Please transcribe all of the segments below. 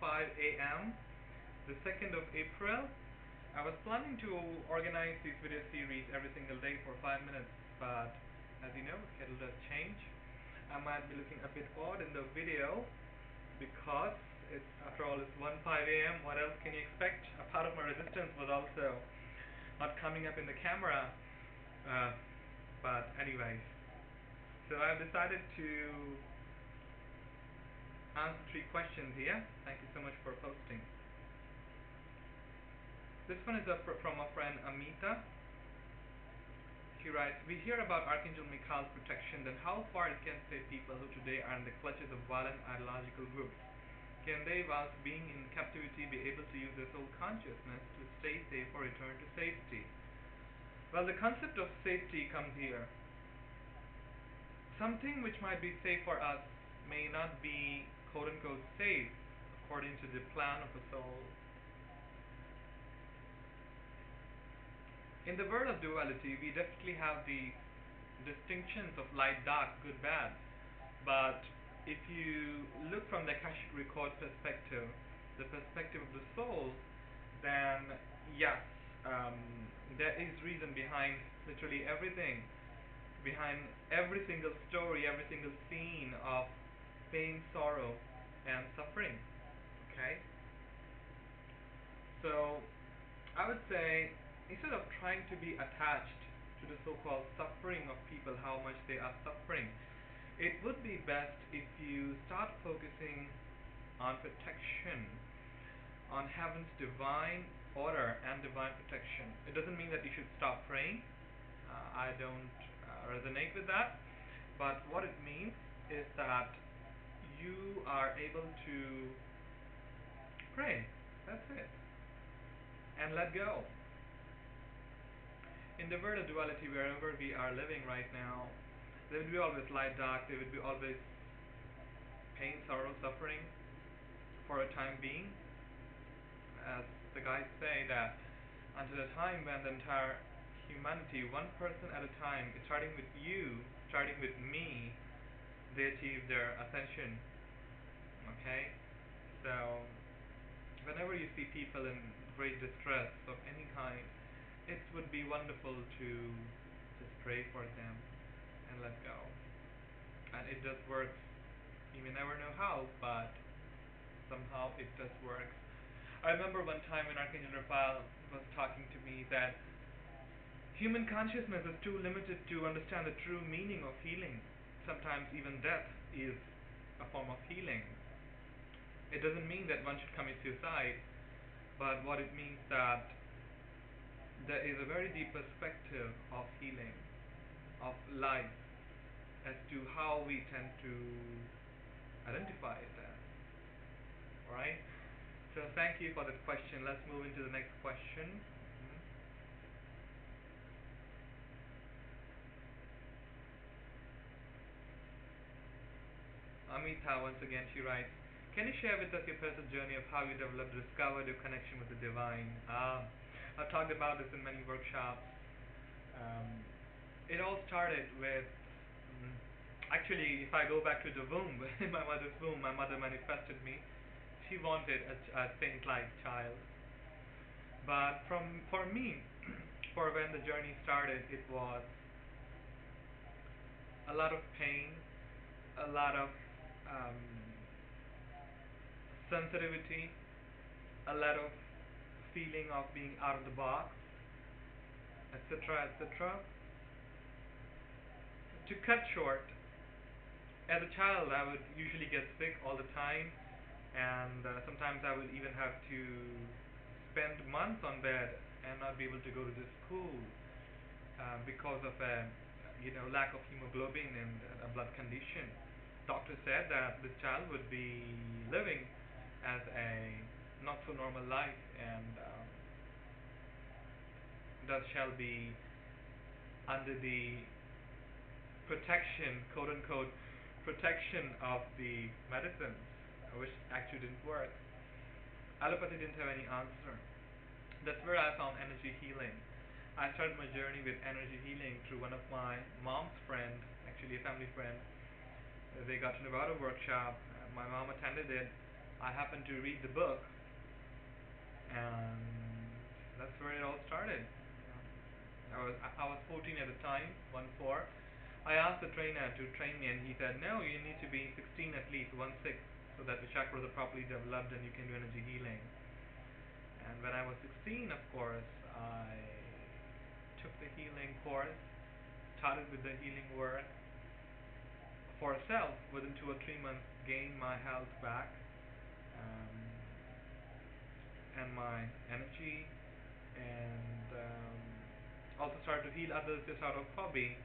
1:05 a.m., the 2nd of April. I was planning to organize this video series every single day for 5 minutes, but as you know, schedule does change. I might be looking a bit odd in the video because after all it's 1:05 a.m. What else can you expect? A part of my resistance was also not coming up in the camera. Uh, but anyways, so I've decided to answer 3 questions here. Thank you so much for posting. This one is from a friend Amita. She writes, we hear about Archangel Michael's protection, then how far it can save people who today are in the clutches of violent ideological groups. Can they, whilst being in captivity, be able to use their soul consciousness to stay safe or return to safety? Well, the concept of safety comes here. Something which might be safe for us may not be quote-unquote safe according to the plan of a soul. In the world of duality, we definitely have the distinctions of light, dark, good, bad. But if you look from the Akashic record perspective, the perspective of the soul, then yes, there is reason behind literally everything, behind every single story, every single scene of pain, sorrow, and suffering. Okay? So, I would say, instead of trying to be attached to the so-called suffering of people, how much they are suffering, it would be best if you start focusing on protection, on heaven's divine order and divine protection. It doesn't mean that you should stop praying. I don't resonate with that. But what it means is that you are able to pray. That's it. And let go. In the world of duality, wherever we are living right now, there will be always light, dark, there will be always pain, sorrow, suffering for a time being. As the guys say, that until a time when the entire humanity, one person at a time, starting with you, starting with me, they achieve their ascension. Okay? So, whenever you see people in great distress of any kind, it would be wonderful to just pray for them and let go. And it does work. You may never know how, but somehow it does work. I remember one time when Archangel Raphael was talking to me that human consciousness is too limited to understand the true meaning of healing. Sometimes even death is a form of healing. It doesn't mean that one should commit suicide, but what it means that there is a very deep perspective of healing, of life, as to how we tend to identify it as. Alright? So thank you for that question. Let's move into the next question. Amita, once again, she writes, can you share with us your personal journey of how you developed, discovered your connection with the divine? I've talked about this in many workshops. It all started with, actually, if I go back to the womb, in my mother's womb, my mother manifested me. She wanted a saint-like child. But for me, for when the journey started, it was a lot of pain, a lot of sensitivity, a lot of feeling of being out of the box, etc., etc. To cut short, as a child I would usually get sick all the time, and sometimes I would even have to spend months on bed and not be able to go to the school because of a lack of hemoglobin and a blood condition. Doctor said that this child would be living as a not so normal life, and thus shall be under the protection, quote unquote, protection of the medicines, which actually didn't work. Allopathy didn't have any answer. That's where I found energy healing. I started my journey with energy healing through one of my mom's friend, actually a family friend. They got to Nevada workshop. My mom attended it, I happened to read the book, and that's where it all started. I was 14 at the time, 1-4. I asked the trainer to train me, and he said, "No, you need to be 16 at least, 1-6, so that the chakras are properly developed and you can do energy healing." And when I was 16, of course, I took the healing course, started with the healing work for self. Within 2 or 3 months, gained my health back, um, and my energy, and also started to heal others just out of hobby.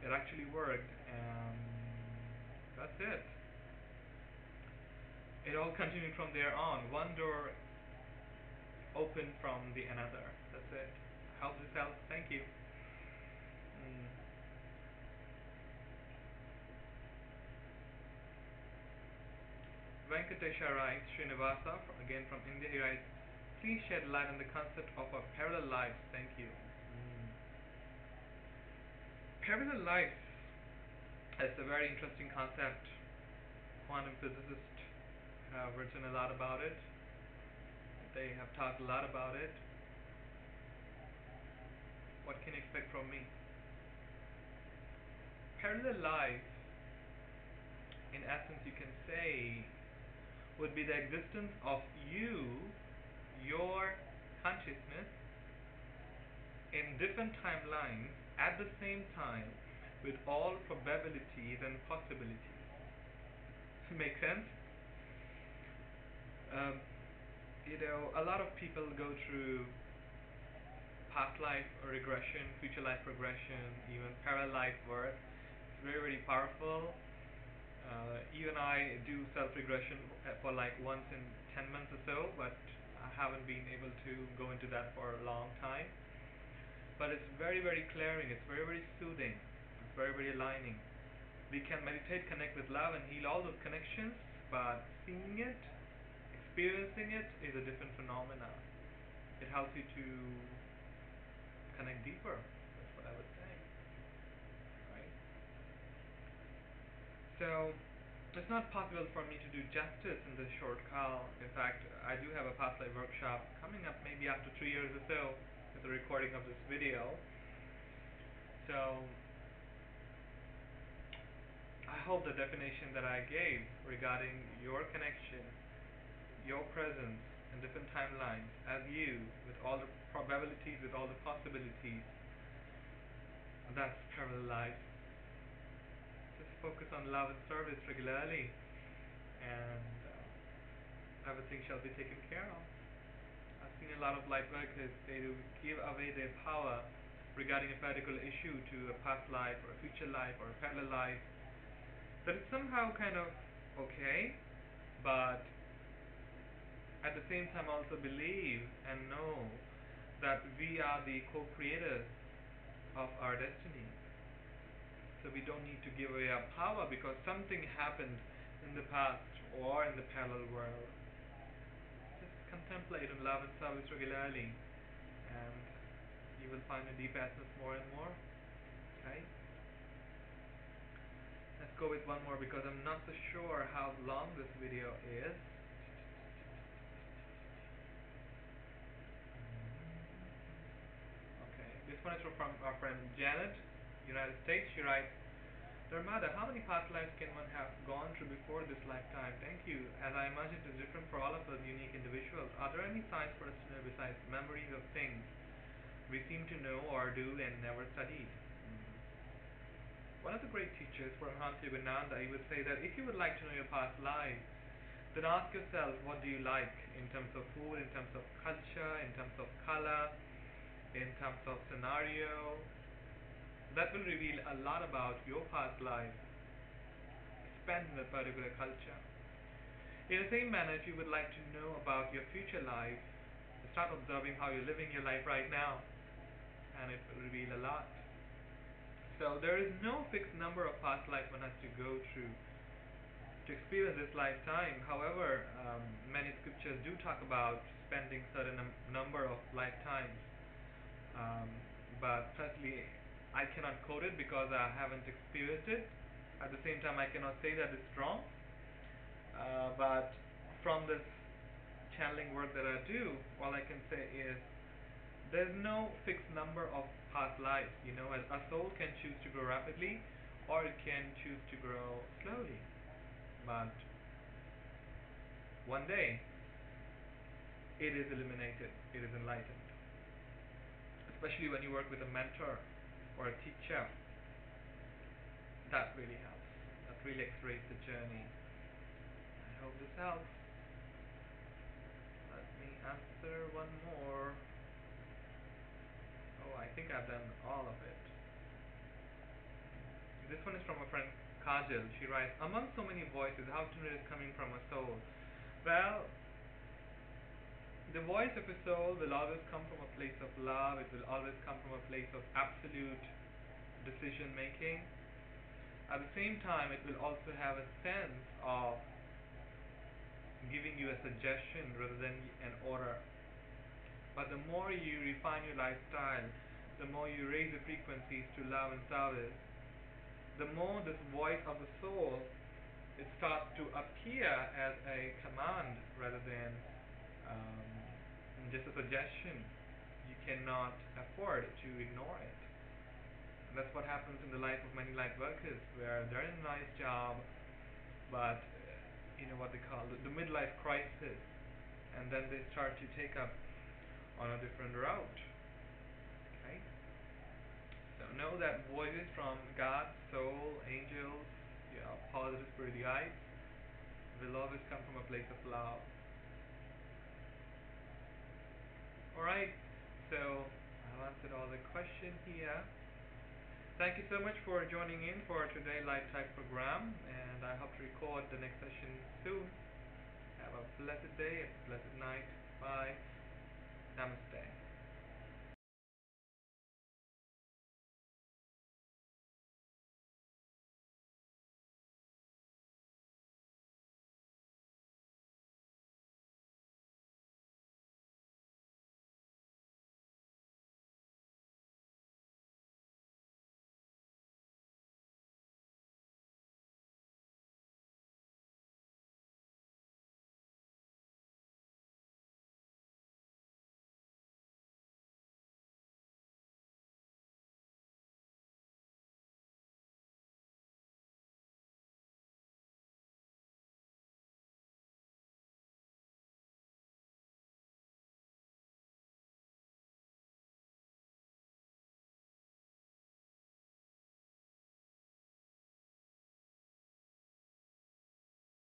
It actually worked, and that's it. It all continued from there on. One door opened from the another. That's it. Help yourself. Thank you. Mm. Venkatesha writes, Srinivasa, again from India, he writes, "Please shed light on the concept of a parallel life. Thank you." Parallel lives is a very interesting concept. Quantum physicists have written a lot about it. They have talked a lot about it. What can you expect from me? Parallel life, in essence, you can say, would be the existence of you, your consciousness, in different timelines at the same time with all probabilities and possibilities. Make sense? Um, a lot of people go through past life regression, future life regression, even parallel life work. It's very, very powerful. Even I do self regression for like once in 10 months or so, but I haven't been able to go into that for a long time. But it's very, very clearing, it's very, very soothing, it's very, very aligning. We can meditate, connect with love, and heal all those connections, but seeing it, experiencing it, is a different phenomena. It helps you to connect deeper. That's what I would say. Right? So it's not possible for me to do justice in this short call. In fact, I do have a past life workshop coming up maybe after 3 years or so with the recording of this video. So I hope the definition that I gave regarding your connection, your presence in different timelines as you, with all the probabilities, with all the possibilities, that's parallel life. Just focus on love and service regularly, and everything shall be taken care of. I've seen a lot of light workers, they do give away their power regarding a particular issue to a past life or a future life or a parallel life. That is somehow kind of okay, but at the same time also believe and know that we are the co-creators of our destiny. So we don't need to give away our power because something happened in the past or in the parallel world. Just contemplate on love and service regularly, and you will find a deep essence more and more. Okay? Let's go with one more because I'm not so sure how long this video is. Okay, this one is from our friend Janet, United States. She writes, "Dharmada, how many past lives can one have gone through before this lifetime? Thank you. As I imagine it is different for all of us unique individuals. Are there any signs for us to know besides memories of things we seem to know or do and never studied?" One of the great teachers, Paramahansa Yogananda, he would say that if you would like to know your past life, then ask yourself, what do you like in terms of food, in terms of culture, in terms of color, in terms of scenario. That will reveal a lot about your past life spent in that particular culture. In the same manner, if you would like to know about your future life, start observing how you're living your life right now, and it will reveal a lot. So there is no fixed number of past lives one has to go through to experience this lifetime. However, many scriptures do talk about spending certain number of lifetimes. But personally, I cannot quote it because I haven't experienced it. At the same time, I cannot say that it's wrong. But from this channeling work that I do, all I can say is there's no fixed number of past lives. A soul can choose to grow rapidly, or it can choose to grow slowly. But one day, it is illuminated, it is enlightened. Especially when you work with a mentor or a teacher, that really helps. That really accelerates the journey. I hope this helps. Let me answer one more. Oh, I think I've done all of it. This one is from a friend Kajal. She writes, among so many voices, how to know it is coming from a soul? Well, the voice of a soul will always come from a place of love. It will always come from a place of absolute decision making. At the same time, it will also have a sense of giving you a suggestion rather than an order. But the more you refine your lifestyle, the more you raise the frequencies to love and service, the more this voice of the soul, it starts to appear as a command rather than um, just a suggestion. You cannot afford to ignore it. And that's what happens in the life of many light workers, where they're in a nice job, but what they call the midlife crisis, and then they start to take up on a different route. Okay, so know that voices from God, soul, angels, positive spirit guides will always come from a place of love. All right, so I've answered all the questions here. Thank you so much for joining in for today's Light Type program, and I hope to record the next session soon. Have a blessed day, a blessed night. Bye. Namaste.